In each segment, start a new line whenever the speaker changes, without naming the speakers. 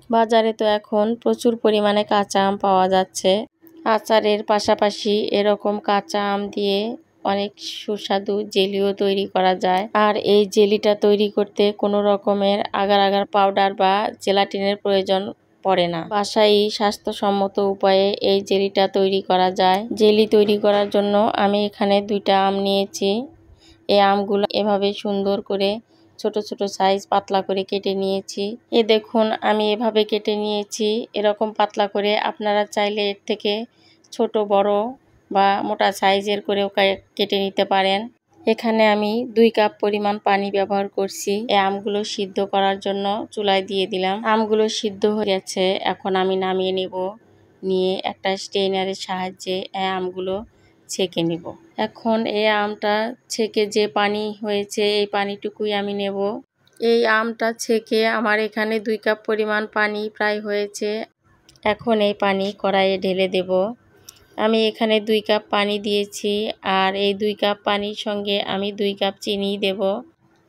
বাজারে তো এখন প্রচুর পরিমাণে কাঁচা আম পাওয়া যাচ্ছে। আচারের পাশাপাশি এরকম কাঁচা আম দিয়ে অনেক সুস্বাদু জেলিও তৈরি করা যায়। আর এই জেলিটা তৈরি করতে কোনো রকমের আগার আগার পাউডার বা জেলাটিনের প্রয়োজন পড়ে না। বাসায় স্বাস্থ্যসম্মত উপায়ে এই জেলিটা তৈরি করা যায়। জেলি তৈরি করার জন্য আমি এখানে 2টা আম নিয়েছি। এই আমগুলো এভাবে সুন্দর করে ছোট ছোট সাইজ পাতলা করে কেটে নিয়েছি। দেখুন আমি এভাবে কেটে নিয়েছি। এরকম পাতলা করে আপনারা চাইলে এর থেকে ছোট বড় বা মোটা সাইজের করেও কেটে নিতে পারেন। এখানে আমি 2 কাপ পরিমাণ পানি ব্যবহার করছি। এই আমগুলো সিদ্ধ করার জন্য চুলায় দিয়ে দিলাম। আমগুলো সিদ্ধ হয়ে গেছে, এখন আমি নামিয়ে নেব। নিয়ে একটা স্ট্রেনারের সাহায্যে এই আমগুলো ছেঁকে নেব। এখন এই আমটা ছেঁকে যে পানি হয়েছে এই পানিটুকুই আমি নেব। এই আমটা ছেঁকে আমার এখানে 2 কাপ পরিমাণ পানি প্রায় হয়েছে। এখন এই পানি কড়াইয়ে ঢেলে দেব। আমি এখানে 2 কাপ পানি দিয়েছি, আর এই 2 কাপ পানির সঙ্গে আমি 2 কাপ চিনি দেব।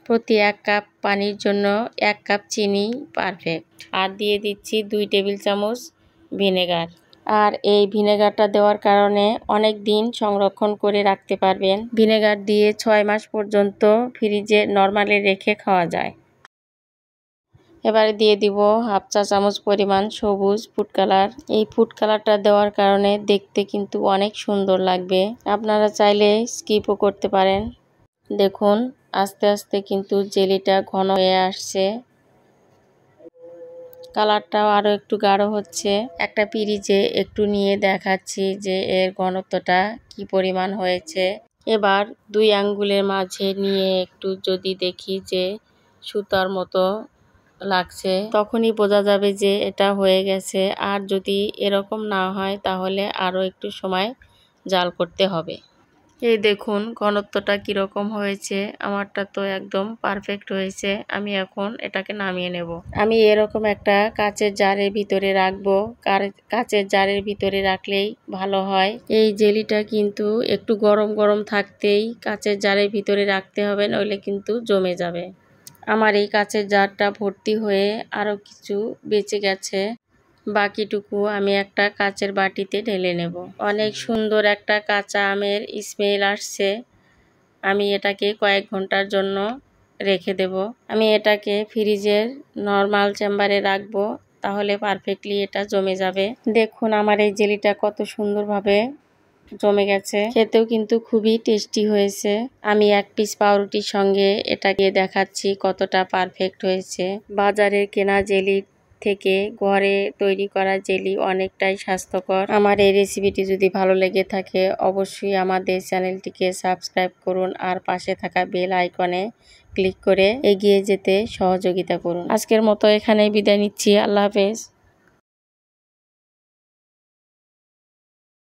প্রতি 1 কাপ পানির জন্য 1 কাপ চিনি পারফেক্ট। আর দিয়ে দিচ্ছি 2 টেবিল চামচ ভিনেগার। আর এই ভিনেগারটা দেওয়ার কারণে অনেক দিন সংরক্ষণ করে রাখতে পারবেন। ভিনেগার দিয়ে 6 মাস পর্যন্ত ফ্রিজে নরমালে রেখে খাওয়া যায়। এবারে দিয়ে দিব হাফ চা চামচ পরিমাণ সবুজ ফুড কালার। এই ফুড কালারটা দেওয়ার কারণে দেখতে কিন্তু অনেক সুন্দর লাগবে। আপনারা চাইলে স্কিপও করতে পারেন। দেখুন আস্তে আস্তে কিন্তু জেলিটা ঘন হয়ে আসছে। কালারটাও আরো একটু গাঢ় হচ্ছে। একটা পিরিচে একটু নিয়ে দেখাচ্ছি যে এর ঘনত্বটা কি পরিমাণ হয়েছে। এবার 2 আঙ্গুলের মাঝে নিয়ে একটু যদি দেখি যে সুতার মতো লাগছে, তখনই বোঝা যাবে যে এটা হয়ে গেছে। আর যদি এরকম না হয় তাহলে আরো একটু সময় জাল করতে হবে। এই দেখুন ঘনত্বটা কিরকম হয়েছে। আমারটা তো একদম পারফেক্ট হয়েছে। আমি এখন এটাকে নামিয়ে নেব। আমি এরকম একটা কাচের জারের ভিতরে রাখবো। কাচের জারের ভিতরে রাখলেই ভালো হয়। এই জেলিটা কিন্তু একটু গরম গরম থাকতেই কাচের জারের ভিতরে রাখতে হবে, নইলে কিন্তু জমে যাবে। আমার এই কাচের জারটা ভর্তি হয়ে আরো কিছু বেঁচে গেছে। বাকিটুকু আমি একটা কাচের বাটিতে ঢেলে নেব। অনেক সুন্দর একটা কাঁচা আমের স্মেল আসছে। আমি এটাকে কয়েক ঘন্টার জন্য রেখে দেব। আমি এটাকে ফ্রিজের নরমাল চেম্বারে রাখবো, তাহলে পারফেক্টলি এটা জমে যাবে। দেখুন আমার এই জেলিটা কত সুন্দরভাবে জমে গেছে। খেতেও কিন্তু খুবই টেস্টি হয়েছে। আমি 1 পিস পাউরুটির সঙ্গে এটাকে দেখাচ্ছি কতটা পারফেক্ট হয়েছে। বাজারের কেনা জেলি থেকে ঘরে তৈরি করা জেলি অনেকটাই স্বাস্থ্যকর। আমার এই রেসিপিটি যদি ভালো লেগে থাকে অবশ্যই আমাদের চ্যানেলটিকে সাবস্ক্রাইব করুন, আর পাশে থাকা বেল আইকনে ক্লিক করে এগিয়ে যেতে সহযোগিতা করুন। আজকের মতো এখানেই বিদায় নিচ্ছি। আল্লাহ হাফেজ।